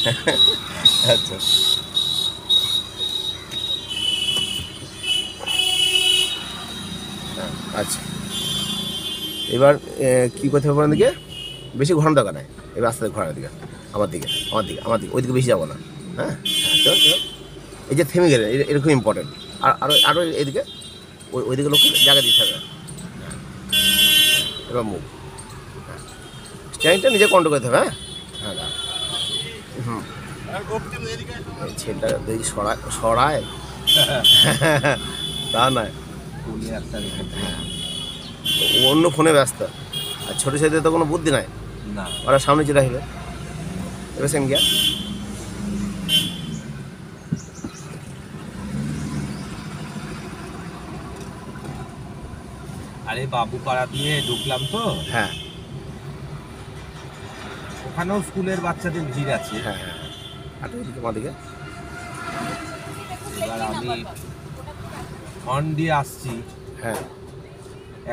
আচ্ছা আচ্ছা, এবার কী করতে হবে আপনার দিকে? বেশি ঘোরানো দরকার নাই, এবার আস্তে আস্তে ঘোরানোর দিকে, আমার দিকে আমার দিকে আমার দিকে, ওইদিকে বেশি যাবো না। হ্যাঁ হ্যাঁ, চল চল। এই যে থেমে গেলেন, এটা খুব ইম্পর্টেন্ট। আর আরও আরও এদিকে, ওইদিকে লোক জায়গা দিতে হবে। এবার মুখ, স্ট্যান্ডটা নিজে কন্ট্রোল করতে হবে। হ্যাঁ হ্যাঁ দাঁড়া। হুম, এই ছেলেটা দেখি সরায় তা নয়, অন্য ফোনে ব্যস্ত। আর ছোটো ছেলেদের তো কোনো বুদ্ধি নাই, ওরা সামনে চলে আসবে। এবার সেম গিয়া, আরে বাবু পাড়া দিয়ে ঢুকলাম তো, হ্যাঁ ওখানেও স্কুলের বাচ্চাদের ভিড় আছে। হ্যাঁ হ্যাঁ, আর ওইদিকে আমার দিকে। এবার আমি হর্ন দিয়ে আসছি, হ্যাঁ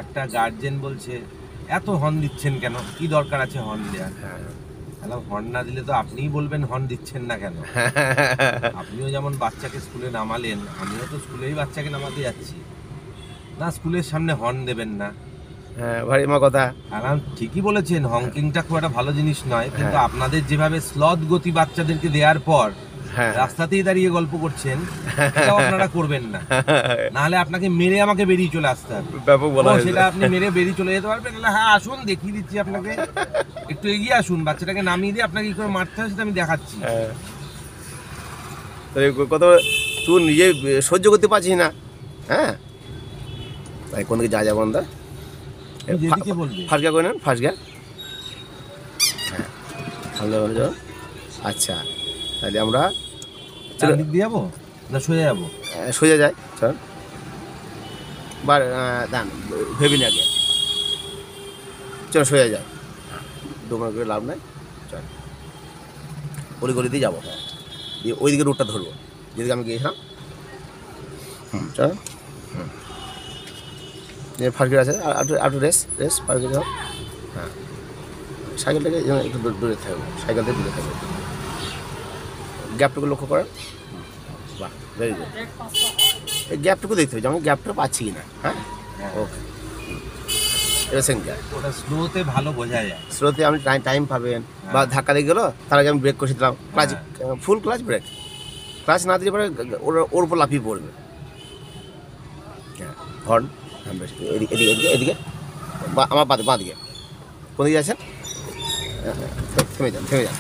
একটা গার্জেন বলছে এত হর্ন দিচ্ছেন কেন, কি দরকার আছে হর্ন দেওয়ার? হ্যাঁ তাহলে হর্ন না দিলে তো আপনিই বলবেন হর্ন দিচ্ছেন না কেন। আপনিও যেমন বাচ্চাকে স্কুলে নামালেন, আমিও তো স্কুলেই বাচ্চাকে নামাতে যাচ্ছি না, স্কুলের সামনে হর্ন দেবেন না। হ্যাঁ ভারী মা কথা। আর ঠিকই বলেছেন, হংকিংটা খুব একটা ভালো জিনিস নয়, কিন্তু আপনাদের যেভাবে স্লথ গতি বাচ্চাদেরকে দেওয়ার পর হ্যাঁ রাস্তাতেই দাঁড়িয়ে গল্প করছেন, এটাও আপনারা করবেন না। নাহলে আপনাকে মেরে আমাকে বেরিয়ে চলে আসতে হবে। ব্যাপক বলা হয়েছে। সেটা আপনি মেরে বেরিয়ে চলে যেতে পারবেন, নাহলে হ্যাঁ আসুন দেখিয়ে দিচ্ছি আপনাকে, একটু এগিয়ে আসুন, বাচ্চাটাকে নামিয়ে দিয়ে আপনাকে কি করে মারতে হয় সেটা আমি দেখাচ্ছি। হ্যাঁ, কত তুই নিজে সহ্য করতে পারছিস না। হ্যাঁ ভাই, কোন দিকে যা যাবো আমরা, যেদিকে বলবে ফার্স্ট গিয়ার করে নেন, ফার্স্ট গিয়ার। হ্যাঁ সামনে যাও। আচ্ছা তাহলে আমরা চার দিক দিয়ে যাবো না সোজা যাবো? সোজা যাই, চল। বার দান ভেবি না আগে, চল সোজা যাই, ডোমরা করে লাভ নাই। চল গলি গলি দিয়ে যাবো, দিয়ে ওইদিকে রুটটা ধরবো যেদিকে আমি গিয়েছিলাম। চল ফার্স্ট গিয়ার আছে, আটু রেস ফার্স্ট গিয়ার। হ্যাঁ সাইকেলটাকে একটু দূরে থাকবে, সাইকেল থেকে দূরে থাকবে, গ্যাপটুকু লক্ষ্য করেন। বাহ ভেরি গুড, এই গ্যাপটুকু দেখতে হবে যে আমি গ্যাপটা পাচ্ছি কি না। হ্যাঁ ওকে, এবার সেকেন্ড গিয়ার। ওটা স্লোতে ভালো বোঝা যায়, স্লোতে আপনি টাইম পাবেন, বা ধাক্কা দিয়ে গেলো তার আগে আমি ব্রেক কষে দিলাম, clutch full clutch brake, clutch না দিলে পরে ওর উপর লাফিয়ে পড়বে। হ্যাঁ হর্ন, এদিকে এদিকে এদিকে, আমার বাঁ দিকে, কোন দিকে আছেন? থেমে যান থেমে যান।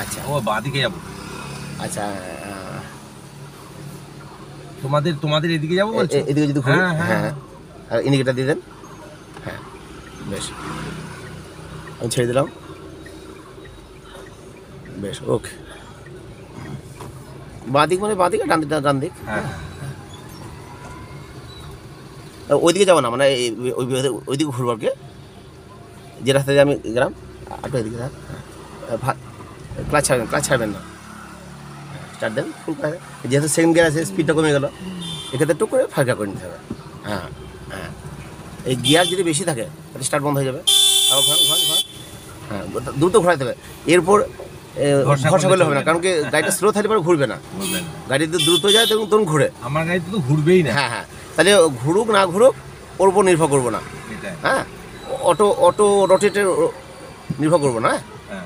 আচ্ছা ও বাঁ দিকে যাবো, আচ্ছা, তোমাদের এদিকে যাবো বলছো? এদিকে যদি ঘুরে, হ্যাঁ হ্যাঁ হ্যাঁ আর ইন্ডিকেটার দিয়ে দেন। হ্যাঁ বেশ, আমি ছেড়ে দিলাম, বেশ ওকে। বাঁ দিক মানে বাঁ দিকে, ডান দিক। হ্যাঁ ওইদিকে যাবো না, মানে ওইদিকে ঘুরবো আর কি, যে রাস্তা দিয়ে আমি গেলাম। একটু এদিকে থাক, ক্লাচ ছাড়বেন না, স্টার্ট দেন ফুল ক্লাচ। যেহেতু সেকেন্ড গিয়ার আছে, স্পিডটা কমে গেলো, এক্ষেত্রে টুক করে ফাঁকা করে নিতে হবে। হ্যাঁ হ্যাঁ, এই গিয়ার যদি বেশি থাকে তাহলে স্টার্ট বন্ধ হয়ে যাবে। আবার ঘোরান, হ্যাঁ দ্রুত ঘোরাতে হবে। এরপর ভরসা করলে হবে না, কারণ কি গাড়িটা স্লো থাকলে পরে ঘুরবে না। গাড়ি যদি দ্রুত যায় তখন ঘুরে, আমার গাড়িতে তো ঘুরবেই না। হ্যাঁ হ্যাঁ, তাহলে ঘুরুক না ঘুরুক ওর উপর নির্ভর করবো না। হ্যাঁ অটো রোটেটের নির্ভর করবো না। হ্যাঁ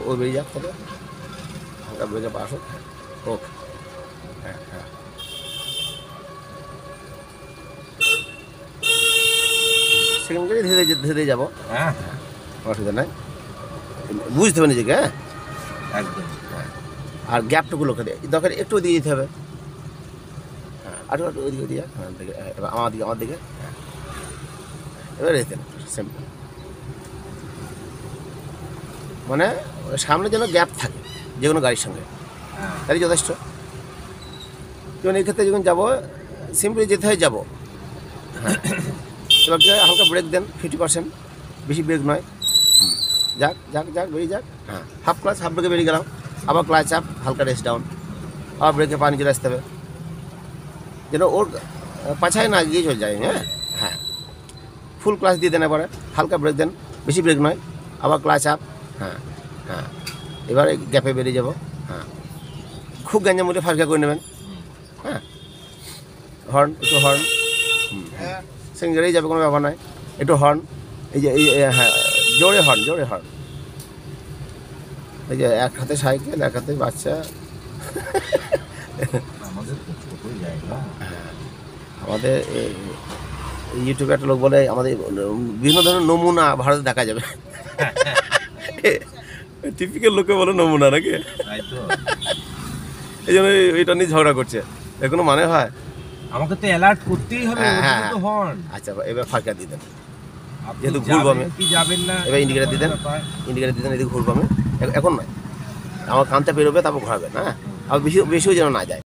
ও বেরিয়ে যাক তাহলে, হালকা ব্রেকে পাস হোক। ওকে হ্যাঁ হ্যাঁ, সেকেন্ড গাড়ি ধীরে ধীরে যাবো, হ্যাঁ অসুবিধা নাই, বুঝতে হবে নিজেকে। হ্যাঁ একদম। আর গ্যাপটুকু লক্ষ্য দিয়ে দরকার একটু ওদিকে যেতে হবে। হ্যাঁ আরও ওইদিকে দিয়ে, হ্যাঁ দেখে এবার আমার দিকে। হ্যাঁ এবার রেখে দেন, সিম্পল, মানে সামনে যেন গ্যাপ থাকে যে কোনো গাড়ির সঙ্গে, তাই যথেষ্ট। যেমন এই ক্ষেত্রে যখন যাবো সিম্পলি যেতে হয় যাবো। হ্যাঁ এবার হালকা ব্রেক দেন 50%, বেশি ব্রেক নয়। যাক বেরিয়ে যাক। হ্যাঁ হাফ ব্রেকে বেরিয়ে গেলাম, আবার ক্লাচ আপ, হালকা রেস্ট ডাউন, আবার ব্রেকে পানি চলে আসতে হবে যেন ওর পাছায় না গিয়ে চলে যায়। হ্যাঁ হ্যাঁ ফুল ক্লাচ দিয়ে দেন, এবারে হালকা ব্রেক দেন, বেশি ব্রেক নয়। আবার ক্লাচ আপ, হ্যাঁ হ্যাঁ, এবারে গ্যাপে বেরিয়ে যাব, হ্যাঁ, খুব গ্যাঞ্জাম মধ্যে ফাঁকা করে নেবেন, হ্যাঁ, হর্ন, একটু হর্ন, সিঙ্গেলেই যাবে, কোনো ব্যাপার নয়, একটু হর্ন, এই যে হ্যাঁ, জোরে হর্ন, জোরে হর্ন, এই যে এক হাতে সাইকেল, এক হাতে বাচ্চা। আমাদের তো ছোট জায়গা। আমাদের ইউটিউবে একটা লোক বলে আমাদের বিভিন্ন ধরনের নমুনা ভারতে দেখা যাবে। টিপিক্যাল লোকে বলে নমুনা নাকি, তাই তো। এই জন্য এটা নিয়ে ঝগড়া করছে, এর কোনো মানে হয়? আমাকে তো অ্যালার্ট করতেই হবে, হ্যাঁ, ওদিকে হ্যাঁ। তো হর্ন। আচ্ছা, এবার ফাঁকা দিয়ে দেন, আপনি যেহেতু ঘুরবো আমি। যাবেন কি যাবেন না, এবার ইন্ডিকেটার দিয়ে দেন, ব্যাপার। ইন্ডিকেটার দিয়ে দেন, এদিকে ঘুরবো আমি, এখন নয়, আমার কানটা বেরোবে, তারপর ঘোরাবেন, হ্যাঁ, আর বেশিও যেন না যায়।